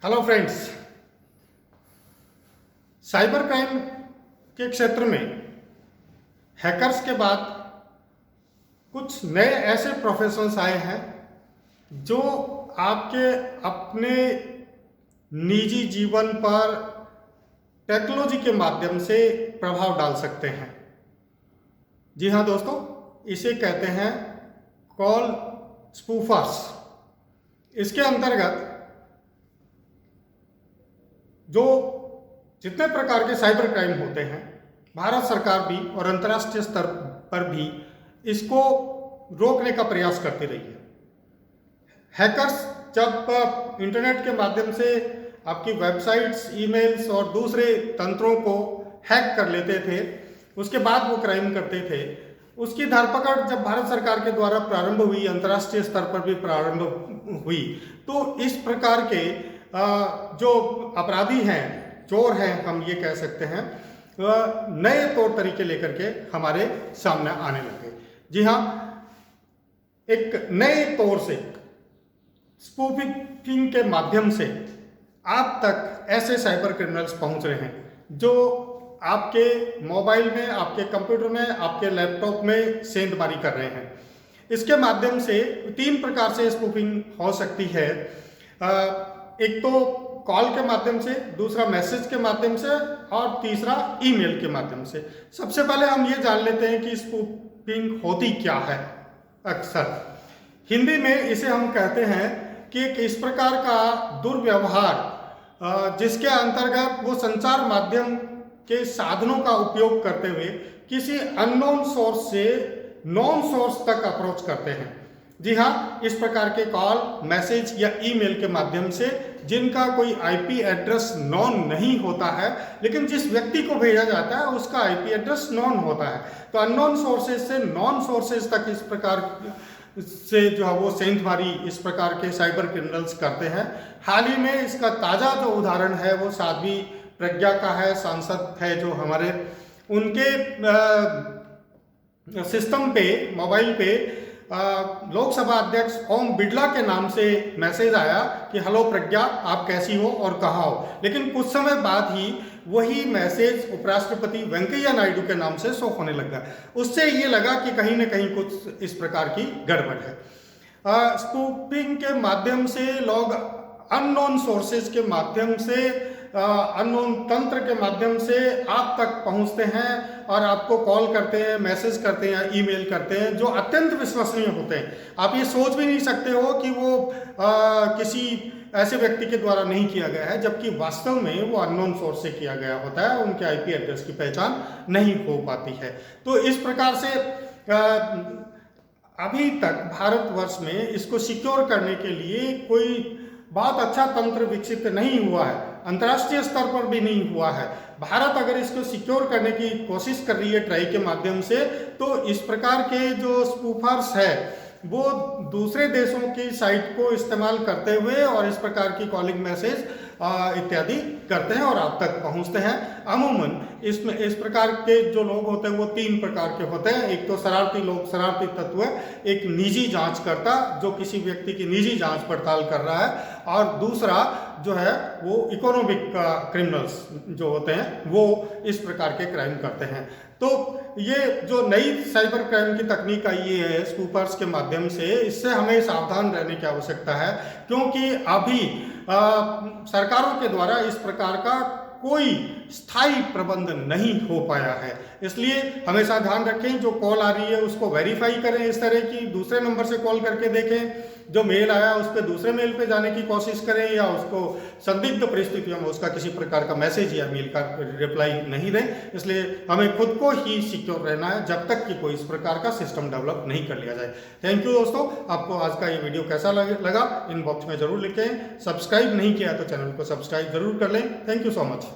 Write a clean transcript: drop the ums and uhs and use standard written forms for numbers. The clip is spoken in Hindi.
हेलो फ्रेंड्स, साइबर क्राइम के क्षेत्र में हैकर्स के बाद कुछ नए ऐसे प्रोफेशनल्स आए हैं जो आपके अपने निजी जीवन पर टेक्नोलॉजी के माध्यम से प्रभाव डाल सकते हैं। जी हाँ दोस्तों, इसे कहते हैं कॉल स्पूफर्स। इसके अंतर्गत जो जितने प्रकार के साइबर क्राइम होते हैं, भारत सरकार भी और अंतर्राष्ट्रीय स्तर पर भी इसको रोकने का प्रयास करती रही है। हैकर्स जब इंटरनेट के माध्यम से आपकी वेबसाइट्स, ईमेल्स और दूसरे तंत्रों को हैक कर लेते थे, उसके बाद वो क्राइम करते थे। उसकी धरपकड़ जब भारत सरकार के द्वारा प्रारंभ हुई, अंतर्राष्ट्रीय स्तर पर भी प्रारंभ हुई, तो इस प्रकार के जो अपराधी हैं, चोर हैं, हम ये कह सकते हैं, नए तौर तरीके लेकर के हमारे सामने आने लगे। जी हाँ, एक नए तौर से स्पूफिंग के माध्यम से आप तक ऐसे साइबर क्रिमिनल्स पहुंच रहे हैं जो आपके मोबाइल में, आपके कंप्यूटर में, आपके लैपटॉप में सेंधमारी कर रहे हैं। इसके माध्यम से तीन प्रकार से स्पूफिंग हो सकती है। एक तो कॉल के माध्यम से, दूसरा मैसेज के माध्यम से और तीसरा ईमेल के माध्यम से। सबसे पहले हम ये जान लेते हैं कि स्पूफिंग होती क्या है। अक्सर हिंदी में इसे हम कहते हैं कि इस प्रकार का दुर्व्यवहार जिसके अंतर्गत वो संचार माध्यम के साधनों का उपयोग करते हुए किसी अननोन सोर्स से नॉन सोर्स तक अप्रोच करते हैं। जी हाँ, इस प्रकार के कॉल, मैसेज या ईमेल के माध्यम से जिनका कोई आईपी एड्रेस नॉन नहीं होता है, लेकिन जिस व्यक्ति को भेजा जाता है उसका आईपी एड्रेस नॉन होता है, तो अननोन सोर्सेज से नॉन सोर्सेज तक इस प्रकार से जो है वो सेंधमारी इस प्रकार के साइबर क्रिमिनल्स करते हैं। हाल ही में इसका ताज़ा जो उदाहरण है वो साध्वी प्रज्ञा का है, सांसद है जो हमारे, उनके सिस्टम पे, मोबाइल पे लोकसभा अध्यक्ष ओम बिड़ला के नाम से मैसेज आया कि हेलो प्रज्ञा, आप कैसी हो और कहाँ हो। लेकिन कुछ समय बाद ही वही मैसेज उपराष्ट्रपति वेंकैया नायडू के नाम से शो होने लगा। उससे ये लगा कि कहीं ना कहीं कुछ इस प्रकार की गड़बड़ है। स्पूफिंग के माध्यम से लोग अननोन सोर्सेज के माध्यम से, अननोन तंत्र के माध्यम से आप तक पहुंचते हैं और आपको कॉल करते हैं, मैसेज करते हैं या ईमेल करते हैं जो अत्यंत विश्वसनीय होते हैं। आप ये सोच भी नहीं सकते हो कि वो किसी ऐसे व्यक्ति के द्वारा नहीं किया गया है, जबकि वास्तव में वो अननोन सोर्स से किया गया होता है। उनके आईपी एड्रेस की पहचान नहीं हो पाती है। तो इस प्रकार से अभी तक भारतवर्ष में इसको सिक्योर करने के लिए कोई बहुत अच्छा तंत्र विकसित नहीं हुआ है, अंतर्राष्ट्रीय स्तर पर भी नहीं हुआ है। भारत अगर इसको सिक्योर करने की कोशिश कर रही है ट्राई के माध्यम से, तो इस प्रकार के जो स्पूफर्स है वो दूसरे देशों की साइट को इस्तेमाल करते हुए और इस प्रकार की कॉलिंग मैसेज इत्यादि करते हैं और आप तक पहुंचते हैं। अमूमन इसमें इस प्रकार के जो लोग होते हैं वो तीन प्रकार के होते हैं। एक तो शरारती लोग, शरारती तत्व, एक निजी जांचकर्ता जो किसी व्यक्ति की निजी जांच पड़ताल कर रहा है, और दूसरा जो है वो इकोनॉमिक क्रिमिनल्स जो होते हैं वो इस प्रकार के क्राइम करते हैं। तो ये जो नई साइबर क्राइम की तकनीक आई है स्पूफर्स के माध्यम से, इससे हमें सावधान रहने की आवश्यकता है, क्योंकि अभी सरकारों के द्वारा इस प्रकार का कोई स्थायी प्रबंध नहीं हो पाया है। इसलिए हमेशा ध्यान रखें, जो कॉल आ रही है उसको वेरीफाई करें, इस तरह की दूसरे नंबर से कॉल करके देखें, जो मेल आया उस पर दूसरे मेल पे जाने की कोशिश करें, या उसको संदिग्ध परिस्थितियों में उसका किसी प्रकार का मैसेज या मेल का रिप्लाई नहीं दें। इसलिए हमें खुद को ही सिक्योर रहना है जब तक कि कोई इस प्रकार का सिस्टम डेवलप नहीं कर लिया जाए। थैंक यू दोस्तों, आपको आज का ये वीडियो कैसा लगा इनबॉक्स में जरूर लिखें। सब्सक्राइब नहीं किया तो चैनल को सब्सक्राइब जरूर कर लें। Thank you so much.